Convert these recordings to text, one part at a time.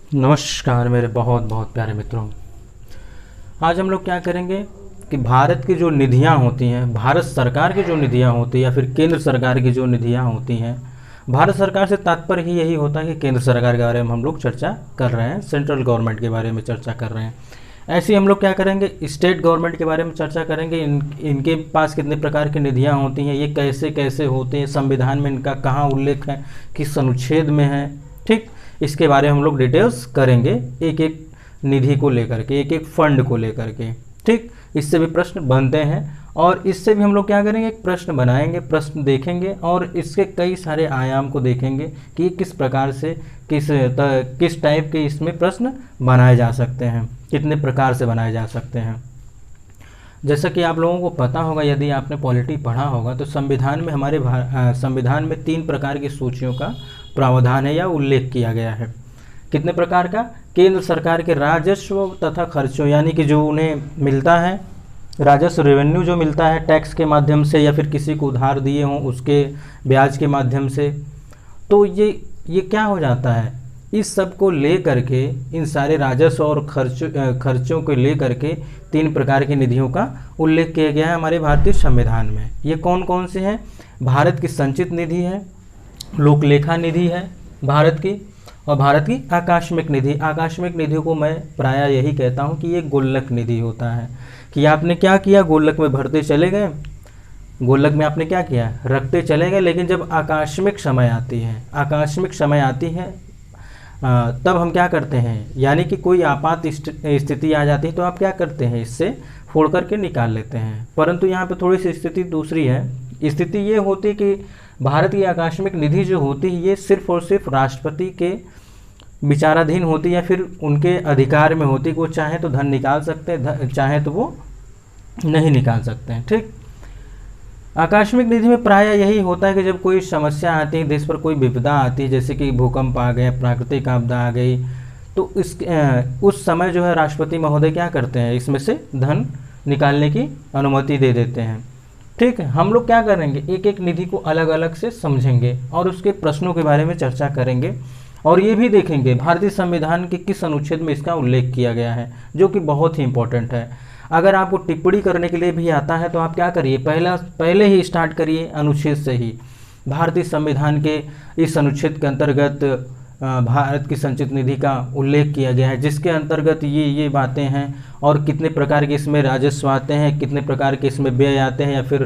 नमस्कार मेरे बहुत बहुत प्यारे मित्रों। आज हम लोग क्या करेंगे कि भारत की जो निधियां होती हैं, भारत सरकार की जो निधियां होती हैं या फिर केंद्र सरकार की जो निधियां होती हैं, भारत सरकार से तात्पर्य ही यही होता है कि केंद्र सरकार के बारे में हम लोग चर्चा कर रहे हैं, सेंट्रल गवर्नमेंट के बारे में चर्चा कर रहे हैं। ऐसे ही हम लोग क्या करेंगे, स्टेट गवर्नमेंट के बारे में चर्चा करेंगे। इनके पास कितने प्रकार की निधियाँ होती हैं, ये कैसे कैसे होते हैं, संविधान में इनका कहाँ उल्लेख है, किस अनुच्छेद में है। ठीक, इसके बारे में हम लोग डिटेल्स करेंगे, एक एक निधि को लेकर के, एक एक फंड को लेकर के। ठीक, इससे भी प्रश्न बनते हैं और इससे भी हम लोग क्या करेंगे, एक प्रश्न बनाएंगे, प्रश्न देखेंगे और इसके कई सारे आयाम को देखेंगे कि किस प्रकार से किस टाइप के इसमें प्रश्न बनाए जा सकते हैं, कितने प्रकार से बनाए जा सकते हैं। जैसा कि आप लोगों को पता होगा, यदि आपने पॉलिटी पढ़ा होगा, तो संविधान में हमारे संविधान में 3 प्रकार की सूचियों का प्रावधान है या उल्लेख किया गया है। कितने प्रकार का? केंद्र सरकार के राजस्व तथा खर्चों, यानी कि जो उन्हें मिलता है राजस्व, रेवेन्यू जो मिलता है टैक्स के माध्यम से या फिर किसी को उधार दिए हों उसके ब्याज के माध्यम से, तो ये क्या हो जाता है, इस सब को ले करके, इन सारे राजस्व और खर्चों को ले करके 3 प्रकार की निधियों का उल्लेख किया गया है हमारे भारतीय संविधान में। ये कौन कौन से हैं? भारत की संचित निधि है, लोकलेखा निधि है भारत की, और भारत की आकस्मिक निधि। आकस्मिक निधि को मैं प्रायः यही कहता हूँ कि ये गुल्लक निधि होता है, कि आपने क्या किया, गुल्लक में भरते चले गए, गुल्लक में आपने क्या किया, रखते चले गए, लेकिन जब आकस्मिक समय आती है, आकस्मिक समय आती है तब हम क्या करते हैं, यानी कि कोई आपात स्थिति आ जाती है तो आप क्या करते हैं, इससे फोड़ करके निकाल लेते हैं। परंतु यहाँ पे थोड़ी सी स्थिति दूसरी है। स्थिति ये होती है कि भारत की आकस्मिक निधि जो होती है ये सिर्फ और सिर्फ राष्ट्रपति के विचाराधीन होती है या फिर उनके अधिकार में होती है। वो चाहे तो धन निकाल सकते हैं, चाहे तो वो नहीं निकाल सकते हैं। ठीक, आकस्मिक निधि में प्रायः यही होता है कि जब कोई समस्या आती है, देश पर कोई विपदा आती है, जैसे कि भूकंप आ गए, प्राकृतिक आपदा आ गई, तो उस समय जो है राष्ट्रपति महोदय क्या करते हैं, इसमें से धन निकालने की अनुमति दे देते हैं। ठीक है, हम लोग क्या करेंगे, एक एक निधि को अलग अलग से समझेंगे और उसके प्रश्नों के बारे में चर्चा करेंगे और ये भी देखेंगे भारतीय संविधान के किस अनुच्छेद में इसका उल्लेख किया गया है, जो कि बहुत ही इंपॉर्टेंट है। अगर आपको टिप्पणी करने के लिए भी आता है तो आप क्या करिए, पहले ही स्टार्ट करिए अनुच्छेद से ही। भारतीय संविधान के इस अनुच्छेद के अंतर्गत भारत की संचित निधि का उल्लेख किया गया है, जिसके अंतर्गत ये बातें हैं और कितने प्रकार के इसमें राजस्व आते हैं, कितने प्रकार के इसमें व्यय आते हैं, या फिर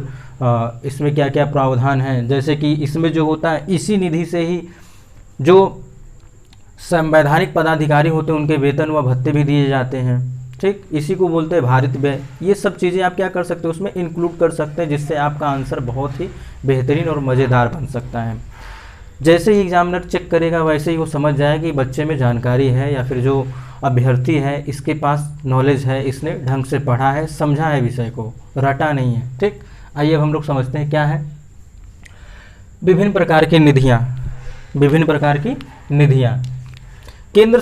इसमें क्या क्या प्रावधान हैं। जैसे कि इसमें जो होता है, इसी निधि से ही जो संवैधानिक पदाधिकारी होते हैं उनके वेतन व भत्ते भी दिए जाते हैं। ठीक, इसी को बोलते हैं भारित व्यय। ये सब चीज़ें आप क्या कर सकते हो, उसमें इंक्लूड कर सकते हैं, जिससे आपका आंसर बहुत ही बेहतरीन और मज़ेदार बन सकता है। जैसे ही एग्जामिनर चेक करेगा वैसे ही वो समझ जाएगा कि बच्चे में जानकारी है या फिर जो अभ्यर्थी है इसके पास नॉलेज है, इसने ढंग से पढ़ा है, समझा है विषय को, रटा नहीं है। ठीक, आइए अब हम लोग समझते हैं क्या है विभिन्न प्रकार की निधियाँ। विभिन्न प्रकार की निधियाँ केंद्र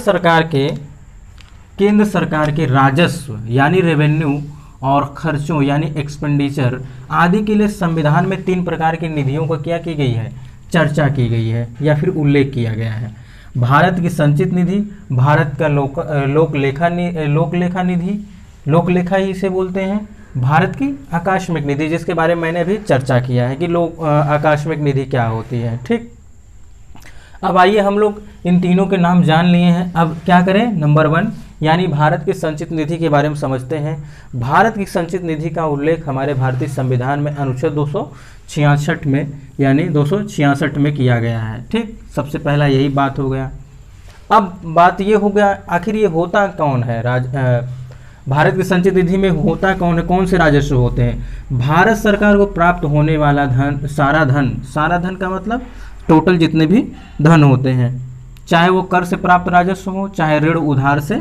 सरकार के राजस्व यानी रेवेन्यू और खर्चों यानी एक्सपेंडिचर आदि के लिए संविधान में 3 प्रकार की निधियों को क्या की गई है, चर्चा की गई है या फिर उल्लेख किया गया है। भारत की संचित निधि, भारत का लोकलेखा निधि, लोकलेखा ही इसे बोलते हैं, भारत की आकस्मिक निधि, जिसके बारे में मैंने अभी चर्चा किया है कि आकस्मिक निधि क्या होती है। ठीक, अब आइए हम लोग इन तीनों के नाम जान लिए हैं, अब क्या करें, नंबर 1 यानी भारत की संचित निधि के बारे में समझते हैं। भारत की संचित निधि का उल्लेख हमारे भारतीय संविधान में अनुच्छेद 266 में यानी 266 में किया गया है। ठीक, सबसे पहला यही बात हो गया। अब बात ये हो गया, आखिर ये होता कौन है, भारत की संचित निधि में होता कौन है, कौन से राजस्व होते हैं? भारत सरकार को प्राप्त होने वाला धन, सारा धन का मतलब टोटल जितने भी धन होते हैं, चाहे वो कर से प्राप्त राजस्व हो, चाहे ऋण उधार से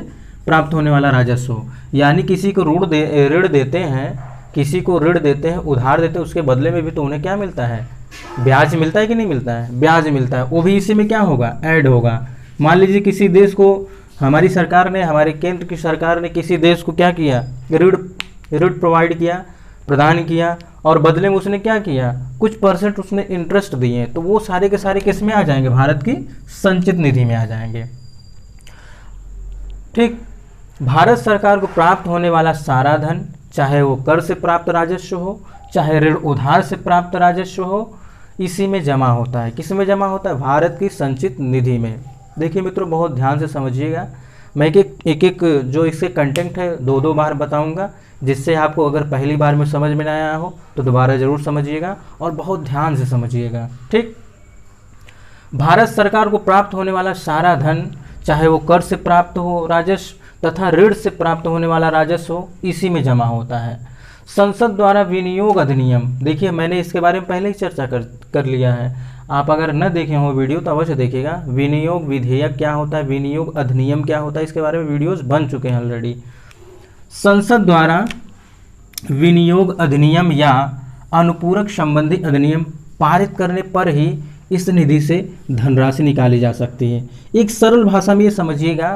प्राप्त होने वाला राजस्व हो। यानी किसी को ऋण देते हैं, उधार देते हैं, उसके बदले में भी तो उन्हें क्या मिलता है, ब्याज मिलता है कि नहीं मिलता है, ब्याज मिलता है, वो भी इसी में क्या होगा, ऐड होगा। मान लीजिए किसी देश को हमारी सरकार ने, हमारे केंद्र की सरकार ने किसी देश को क्या किया, ऋण प्रोवाइड किया, प्रदान किया, और बदले में उसने क्या किया, कुछ परसेंट उसने इंटरेस्ट दिए, तो वो सारे के सारे किस में आ जाएंगे, भारत की संचित निधि में आ जाएंगे। ठीक। भारत सरकार को प्राप्त होने वाला सारा धन, चाहे वो कर से प्राप्त राजस्व हो, चाहे ऋण उधार से प्राप्त राजस्व हो, इसी में जमा होता है। किस में जमा होता है? भारत की संचित निधि में। देखिए मित्रों, बहुत ध्यान से समझिएगा। मैं एक जो इसके कंटेंट है दो दो बार बताऊंगा, जिससे आपको अगर पहली बार में समझ में ना आया हो तो दोबारा ज़रूर समझिएगा और बहुत ध्यान से समझिएगा। ठीक। भारत सरकार को प्राप्त होने वाला सारा धन, चाहे वो कर से प्राप्त हो राजस्व तथा ऋण से प्राप्त होने वाला राजस्व हो, इसी में जमा होता है। संसद द्वारा विनियोग अधिनियम, देखिए मैंने इसके बारे में पहले ही चर्चा कर लिया है। आप अगर न देखे हो वीडियो तो अवश्य देखिएगा। विनियोग विधेयक क्या होता है, विनियोग अधिनियम क्या होता है, इसके बारे में वीडियोस बन चुके हैं ऑलरेडी। संसद द्वारा विनियोग अधिनियम या अनुपूरक संबंधी अधिनियम पारित करने पर ही इस निधि से धनराशि निकाली जा सकती है। एक सरल भाषा में ये समझिएगा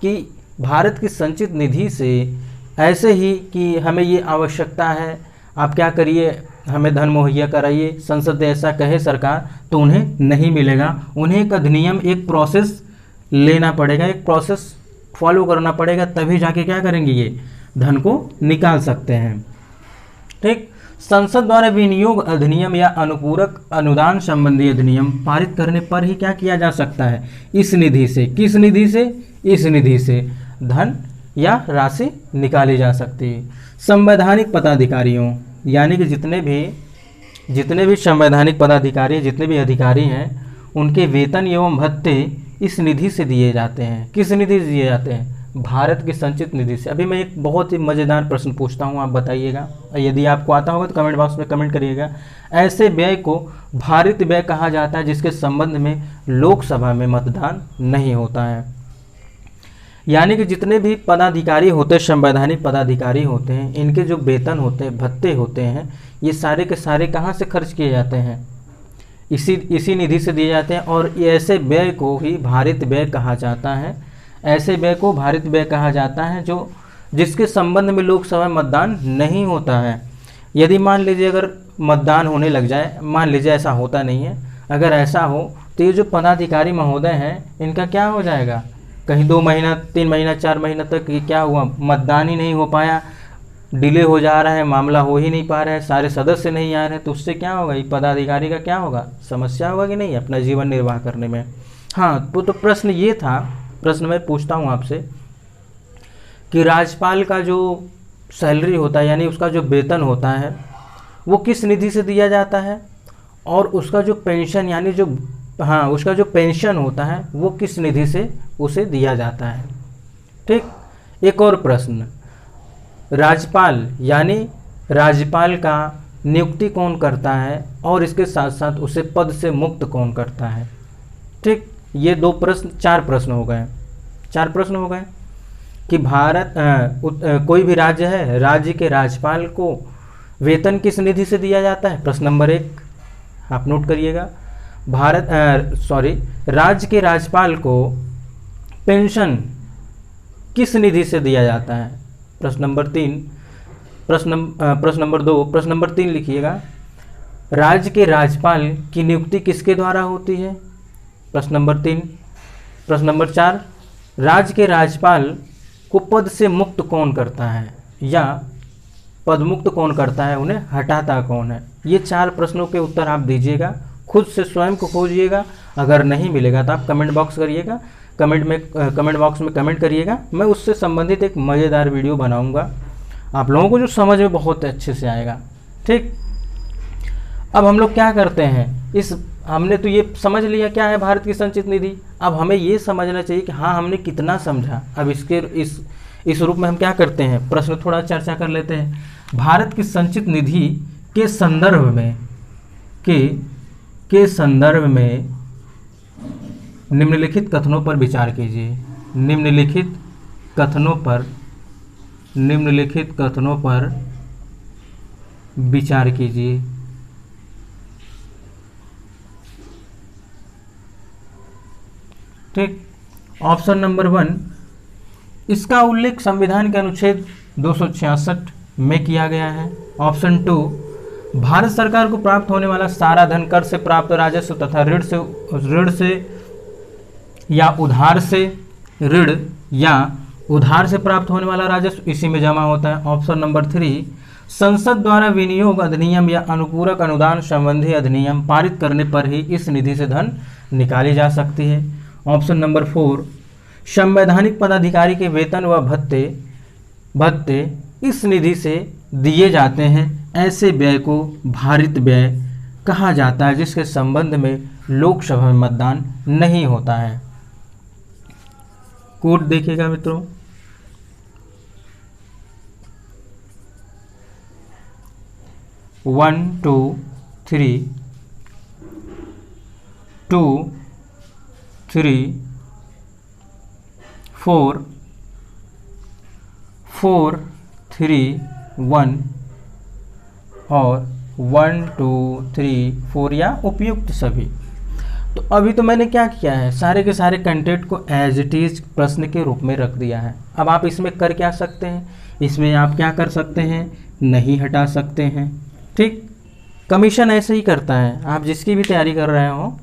कि भारत की संचित निधि से ऐसे ही कि हमें ये आवश्यकता है, आप क्या करिए, हमें धन मुहैया कराइए, संसद ऐसा कहे सरकार, तो उन्हें नहीं मिलेगा। उन्हें एक अधिनियम, एक प्रोसेस लेना पड़ेगा, एक प्रोसेस फॉलो करना पड़ेगा, तभी जाके क्या करेंगे, ये धन को निकाल सकते हैं। ठीक। संसद द्वारा विनियोग अधिनियम या अनुपूरक अनुदान संबंधी अधिनियम पारित करने पर ही क्या किया जा सकता है, इस निधि से, किस निधि से, इस निधि से धन या राशि निकाली जा सकती है। संवैधानिक पदाधिकारियों, यानी कि जितने भी संवैधानिक पदाधिकारी, जितने भी अधिकारी हैं, उनके वेतन एवं भत्ते इस निधि से दिए जाते हैं। किस निधि से दिए जाते हैं? भारत की संचित निधि से। अभी मैं एक बहुत ही मज़ेदार प्रश्न पूछता हूँ, आप बताइएगा, यदि आपको आता होगा तो कमेंट बॉक्स में कमेंट करिएगा। ऐसे व्यय को भारित व्यय कहा जाता है जिसके संबंध में लोकसभा में मतदान नहीं होता है। यानी कि जितने भी पदाधिकारी होते हैं, संवैधानिक पदाधिकारी होते हैं, इनके जो वेतन होते हैं, भत्ते होते हैं, ये सारे के सारे कहाँ से खर्च किए जाते हैं? इसी निधि से दिए जाते हैं। और ऐसे व्यय को ही भारित व्यय कहा जाता है। ऐसे व्यय को भारित व्यय कहा जाता है जो जिसके संबंध में लोकसभा में मतदान नहीं होता है। यदि मान लीजिए अगर मतदान होने लग जाए, मान लीजिए ऐसा होता नहीं है, अगर ऐसा हो तो ये जो पदाधिकारी महोदय हैं, इनका क्या हो जाएगा? कहीं 2 महीना, 3 महीना, 4 महीना तक ये क्या हुआ, मतदान ही नहीं हो पाया, डिले हो जा रहा है, मामला हो ही नहीं पा रहा है, सारे सदस्य नहीं आ रहे हैं, तो उससे क्या होगा, ये पदाधिकारी का क्या होगा, समस्या होगा कि नहीं अपना जीवन निर्वाह करने में। हाँ, तो प्रश्न ये था, प्रश्न मैं पूछता हूँ आपसे कि राज्यपाल का जो सैलरी होता है, यानी उसका जो वेतन होता है, वो किस निधि से दिया जाता है, और उसका जो पेंशन, यानी जो उसका जो पेंशन होता है, वो किस निधि से उसे दिया जाता है। ठीक। एक और प्रश्न, राज्यपाल यानी राज्यपाल का नियुक्ति कौन करता है, और इसके साथ साथ उसे पद से मुक्त कौन करता है। ठीक। ये 2 प्रश्न, 4 प्रश्न हो गए, 4 प्रश्न हो गए कि भारत कोई भी राज्य है, राज्य के राज्यपाल को वेतन किस निधि से दिया जाता है। प्रश्न नंबर 1 आप नोट करिएगा। राज्य के राज्यपाल को पेंशन किस निधि से दिया जाता है। प्रश्न नंबर 3, प्रश्न नंबर 2, प्रश्न नंबर 3 लिखिएगा, राज्य के राज्यपाल की नियुक्ति किसके द्वारा होती है। प्रश्न नंबर 3। प्रश्न नंबर 4, राज्य के राज्यपाल को पद से मुक्त कौन करता है, या पद मुक्त कौन करता है, उन्हें हटाता कौन है। ये 4 प्रश्नों के उत्तर आप दीजिएगा, खुद से स्वयं को खोजिएगा। अगर नहीं मिलेगा तो आप कमेंट बॉक्स करिएगा, कमेंट बॉक्स में कमेंट करिएगा, मैं उससे संबंधित एक मज़ेदार वीडियो बनाऊंगा, आप लोगों को जो समझ में बहुत अच्छे से आएगा। ठीक। अब हम लोग क्या करते हैं, हमने तो ये समझ लिया क्या है भारत की संचित निधि। अब हमें ये समझना चाहिए कि हाँ हमने कितना समझा। अब इस रूप में हम क्या करते हैं, प्रश्न थोड़ा चर्चा कर लेते हैं। भारत की संचित निधि के संदर्भ में निम्नलिखित कथनों पर विचार कीजिए। निम्नलिखित कथनों पर विचार कीजिए। ठीक। ऑप्शन नंबर 1, इसका उल्लेख संविधान के अनुच्छेद 266 में किया गया है। ऑप्शन 2, भारत सरकार को प्राप्त होने वाला सारा धन कर से प्राप्त राजस्व तथा ऋण या उधार से प्राप्त होने वाला राजस्व इसी में जमा होता है। ऑप्शन नंबर 3, संसद द्वारा विनियोग अधिनियम या अनुपूरक अनुदान संबंधी अधिनियम पारित करने पर ही इस निधि से धन निकाली जा सकती है। ऑप्शन नंबर 4, संवैधानिक पदाधिकारी के वेतन व भत्ते इस निधि से दिए जाते हैं। ऐसे व्यय को भारित व्यय कहा जाता है जिसके संबंध में लोकसभा में मतदान नहीं होता है। कोड देखिएगा मित्रों, वन टू थ्री 2 3 4 4 3 1 और 1 2 3 4 या उपयुक्त सभी। तो अभी तो मैंने क्या किया है, सारे के सारे कंटेंट को एज इट इज प्रश्न के रूप में रख दिया है। अब आप इसमें कर क्या सकते हैं, इसमें आप क्या कर सकते हैं, नहीं हटा सकते हैं। ठीक, कमीशन ऐसे ही करता है। आप जिसकी भी तैयारी कर रहे हो,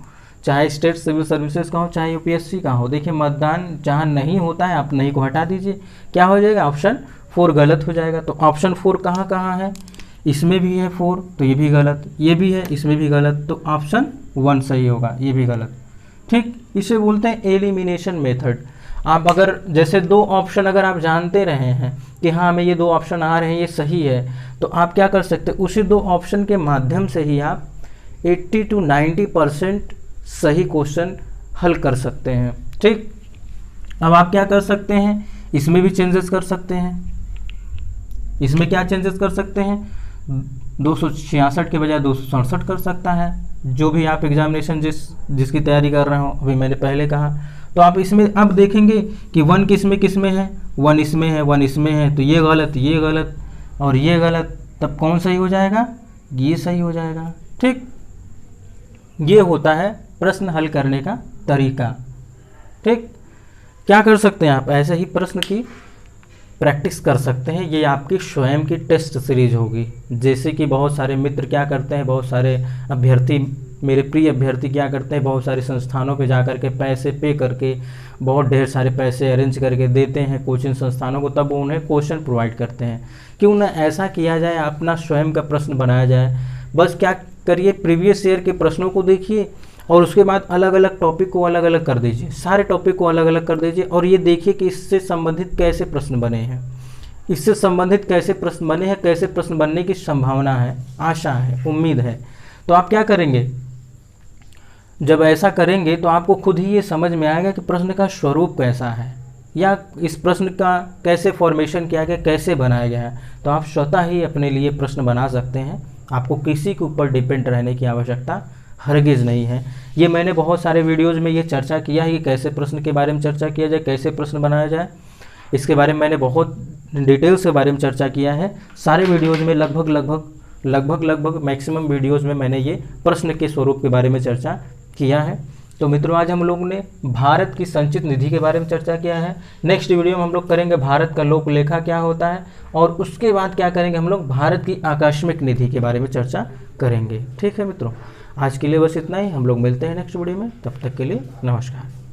चाहे स्टेट सिविल सर्विसेज का हो चाहे यूपीएससी का हो, देखिए मतदान जहाँ नहीं होता है आप नहीं को हटा दीजिए, क्या हो जाएगा, ऑप्शन 4 गलत हो जाएगा। तो ऑप्शन 4 कहाँ कहाँ है, इसमें भी है 4 तो ये भी गलत, ये भी है इसमें भी गलत, तो ऑप्शन 1 सही होगा, ये भी गलत। ठीक, इसे बोलते हैं एलिमिनेशन मेथड। आप अगर जैसे 2 ऑप्शन अगर आप जानते रहे हैं कि हाँ हमें ये 2 ऑप्शन आ रहे हैं ये सही है, तो आप क्या कर सकते हैं, उसी 2 ऑप्शन के माध्यम से ही आप 80 to 90% सही क्वेश्चन हल कर सकते हैं। ठीक, अब आप क्या कर सकते हैं, इसमें भी चेंजेस कर सकते हैं। इसमें क्या चेंजेस कर सकते हैं, 266 के बजाय 267 कर सकता है। जो भी आप एग्जामिनेशन जिसकी तैयारी कर रहे हो, अभी मैंने पहले कहा, तो आप इसमें अब देखेंगे कि 1 किस में है, 1 इसमें है, 1 इसमें है, तो ये गलत और ये गलत, तब कौन सही हो जाएगा, ये सही हो जाएगा। ठीक, ये होता है प्रश्न हल करने का तरीका। ठीक, क्या कर सकते हैं आप, ऐसे ही प्रश्न की प्रैक्टिस कर सकते हैं। ये आपकी स्वयं की टेस्ट सीरीज होगी। जैसे कि बहुत सारे मित्र क्या करते हैं, बहुत सारे अभ्यर्थी, मेरे प्रिय अभ्यर्थी क्या करते हैं, बहुत सारे संस्थानों पे जाकर के पैसे पे करके, बहुत ढेर सारे पैसे अरेंज करके देते हैं कोचिंग संस्थानों को, तब वो उन्हें क्वेश्चन प्रोवाइड करते हैं। क्यों ना ऐसा किया जाए, अपना स्वयं का प्रश्न बनाया जाए। बस क्या करिए, प्रीवियस ईयर के प्रश्नों को देखिए और उसके बाद अलग अलग टॉपिक को अलग अलग कर दीजिए, सारे टॉपिक को अलग अलग कर दीजिए और ये देखिए कि इससे संबंधित कैसे प्रश्न बने हैं, इससे संबंधित कैसे प्रश्न बने हैं, कैसे प्रश्न बनने की संभावना है, आशा है, उम्मीद है। तो आप क्या करेंगे, जब ऐसा करेंगे तो आपको खुद ही ये समझ में आएगा कि प्रश्न का स्वरूप कैसा है या इस प्रश्न का कैसे फॉर्मेशन किया गया, कैसे बनाया गया है। तो आप स्वतः ही अपने लिए प्रश्न बना सकते हैं। आपको किसी के ऊपर डिपेंड रहने की आवश्यकता हरगिज़ नहीं है। ये मैंने बहुत सारे वीडियोज़ में ये चर्चा किया है कि कैसे प्रश्न के बारे में चर्चा किया जाए, कैसे प्रश्न बनाया जाए, इसके बारे में मैंने बहुत डिटेल्स के बारे में चर्चा किया है। सारे वीडियोज़ में लगभग मैक्सिमम वीडियोज़ में मैंने ये प्रश्न के स्वरूप के बारे में चर्चा किया है। तो मित्रों, आज हम लोग ने भारत की संचित निधि के बारे में चर्चा किया है। नेक्स्ट वीडियो में हम लोग करेंगे भारत का लोक लेखा क्या होता है, और उसके बाद क्या करेंगे, हम लोग भारत की आकस्मिक निधि के बारे में चर्चा करेंगे। ठीक है मित्रों, आज के लिए बस इतना ही। हम लोग मिलते हैं नेक्स्ट वीडियो में, तब तक के लिए नमस्कार।